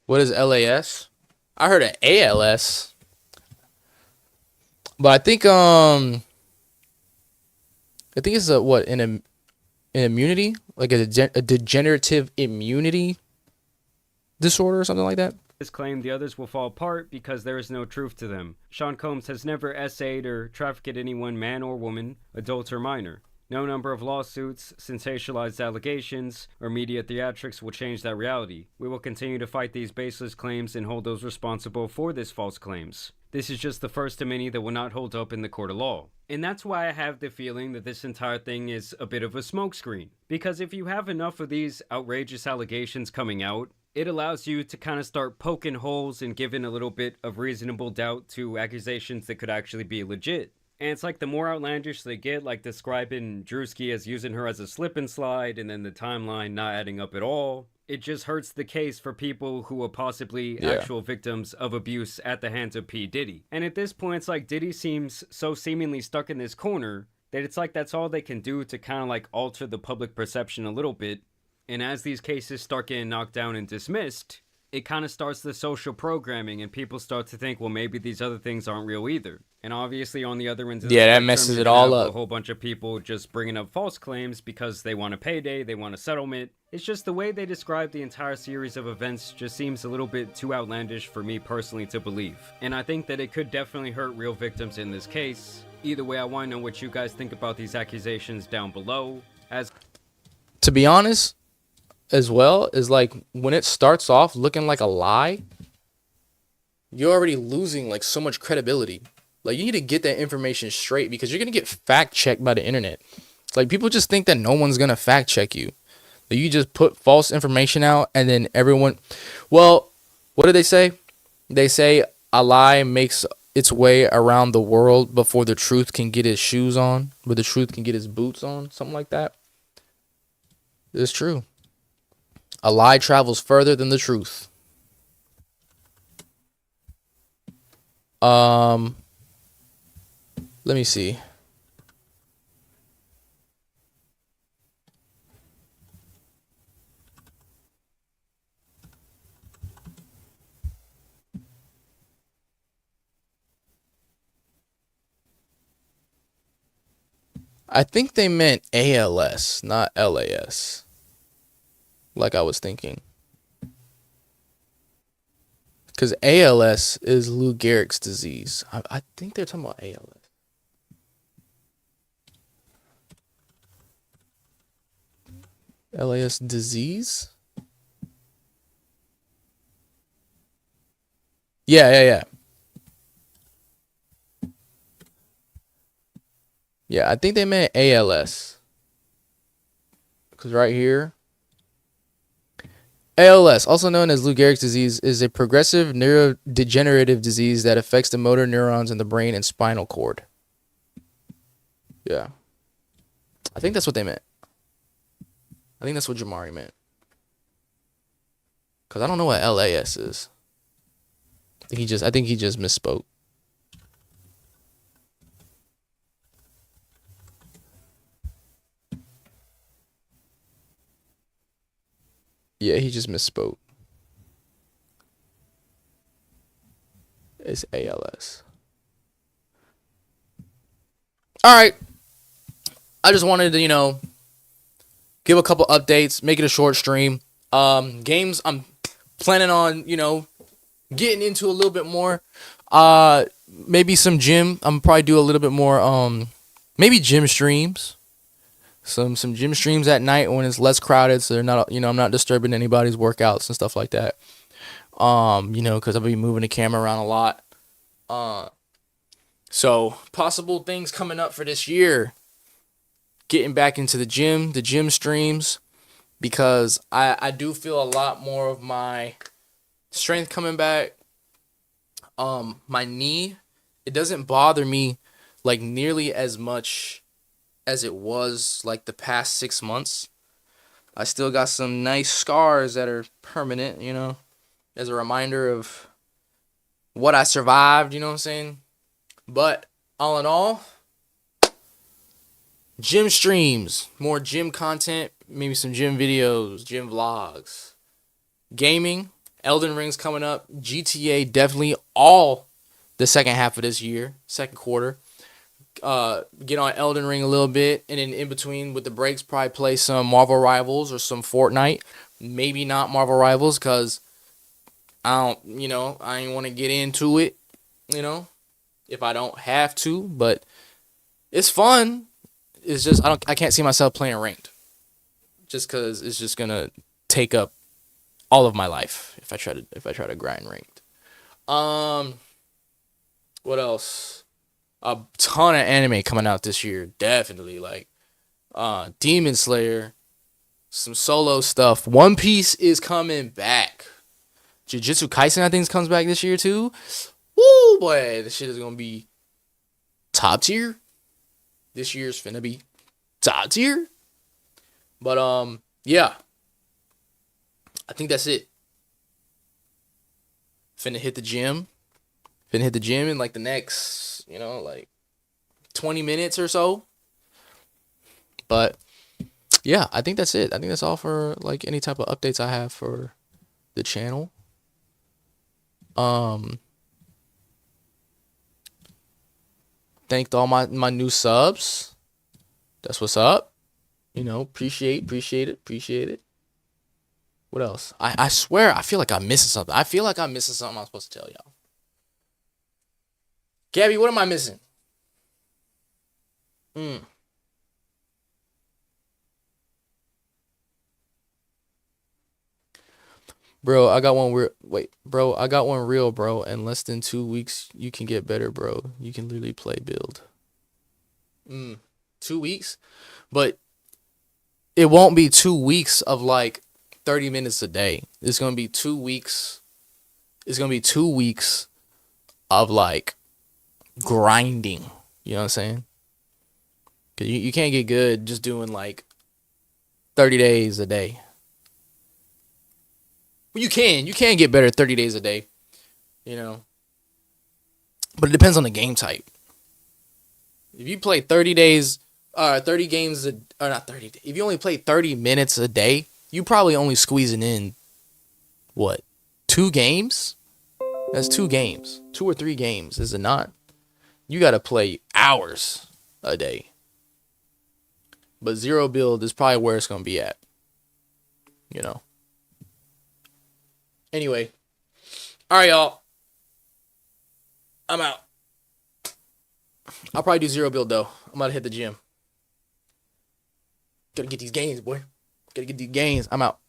What is LAS? I heard an ALS. But I think it's an immunity, like a degenerative immunity disorder or something like that. This claim the others will fall apart because there is no truth to them. Sean Combs has never essayed or trafficked anyone, man or woman, adult or minor. No number of lawsuits, sensationalized allegations, or media theatrics will change that reality. We will continue to fight these baseless claims and hold those responsible for these false claims. This is just the first of many that will not hold up in the court of law. And that's why I have the feeling that this entire thing is a bit of a smokescreen. Because if you have enough of these outrageous allegations coming out, it allows you to kind of start poking holes and giving a little bit of reasonable doubt to accusations that could actually be legit. And it's like the more outlandish they get, like describing Drewski as using her as a slip and slide and then the timeline not adding up at all, it just hurts the case for people who are possibly actual victims of abuse at the hands of P. Diddy. And at this point, it's like Diddy seems so seemingly stuck in this corner that it's like that's all they can do to kind of like alter the public perception a little bit. And as these cases start getting knocked down and dismissed, it kind of starts the social programming and people start to think, well, maybe these other things aren't real either. And obviously on the other end of the that messes it all up. A whole bunch of people just bringing up false claims because they want a payday, they want a settlement. It's just the way they describe the entire series of events just seems a little bit too outlandish for me personally to believe. And I think that it could definitely hurt real victims in this case. Either way, I want to know what you guys think about these accusations down below. To be honest, as well, is like when it starts off looking like a lie, you're already losing like so much credibility. Like you need to get that information straight because you're gonna get fact checked by the internet. Like people just think that no one's gonna fact check you. That you just put false information out and then everyone. Well, what do they say? They say a lie makes its way around the world before the truth can get his shoes on, but the truth can get his boots on, something like that. It's true. A lie travels further than the truth. Um, let me see. I think they meant ALS, not LAS, like I was thinking. Because ALS is Lou Gehrig's disease. I think they're talking about ALS. LAS disease? Yeah. Yeah, I think they meant ALS. Because right here, ALS, also known as Lou Gehrig's disease, is a progressive neurodegenerative disease that affects the motor neurons in the brain and spinal cord. Yeah. I think that's what they meant. I think that's what Jamari meant. Because I don't know what LAS is. I think he just misspoke. Yeah, he just misspoke. It's ALS. All right. I just wanted to, give a couple updates, make it a short stream. Games I'm planning on, getting into a little bit more. Maybe some gym. I'm probably do a little bit more. Maybe gym streams. Some gym streams at night when it's less crowded, so they're not, I'm not disturbing anybody's workouts and stuff like that. Because I'll be moving the camera around a lot. So possible things coming up for this year. Getting back into the gym streams, because I do feel a lot more of my strength coming back. My knee, it doesn't bother me like nearly as much as it was like the past 6 months. I still got some nice scars that are permanent, as a reminder of what I survived, you know what I'm saying? But all in all, gym streams, more gym content, maybe some gym videos, gym vlogs. Gaming, Elden Ring's coming up. GTA definitely all the second half of this year, second quarter. Get on Elden Ring a little bit, and then in between with the breaks, probably play some Marvel Rivals or some Fortnite. Maybe not Marvel Rivals, because I ain't want to get into it, if I don't have to, but it's fun. It's just I can't see myself playing ranked, just because it's just gonna take up all of my life if I try to grind ranked. What else? A ton of anime coming out this year, definitely, like Demon Slayer, some solo stuff. One Piece is coming back. Jujutsu Kaisen, I think, comes back this year too. Woo, boy, this shit is gonna be top tier. This year's finna be top tier. But yeah, I think that's it. Finna hit the gym in like the next, like 20 minutes or so. But yeah, I think that's it. I think that's all for like any type of updates I have for the channel. Thanked all my new subs. That's what's up. Appreciate it. What else? I swear, I feel like I'm missing something. I'm supposed to tell y'all. Gabby, what am I missing? Bro, I got one I got one real, bro. In less than 2 weeks, you can get better, bro. You can literally play build. 2 weeks? But it won't be 2 weeks of like 30 minutes a day. It's going to be 2 weeks. It's going to be 2 weeks of like grinding. You know what I'm saying? Because you can't get good just doing like 30 days a day. Well, you can get better 30 days a day, But it depends on the game type. If you play 30 days, 30 games, or not 30, if you only play 30 minutes a day, you probably only squeezing in, what, 2 games? That's 2 games. 2 or 3 games, is it not? You got to play hours a day. But zero build is probably where it's going to be at. You know. Anyway. All right, y'all. I'm out. I'll probably do zero build, though. I'm about to hit the gym. Gotta get these gains, boy. Gotta get these gains. I'm out.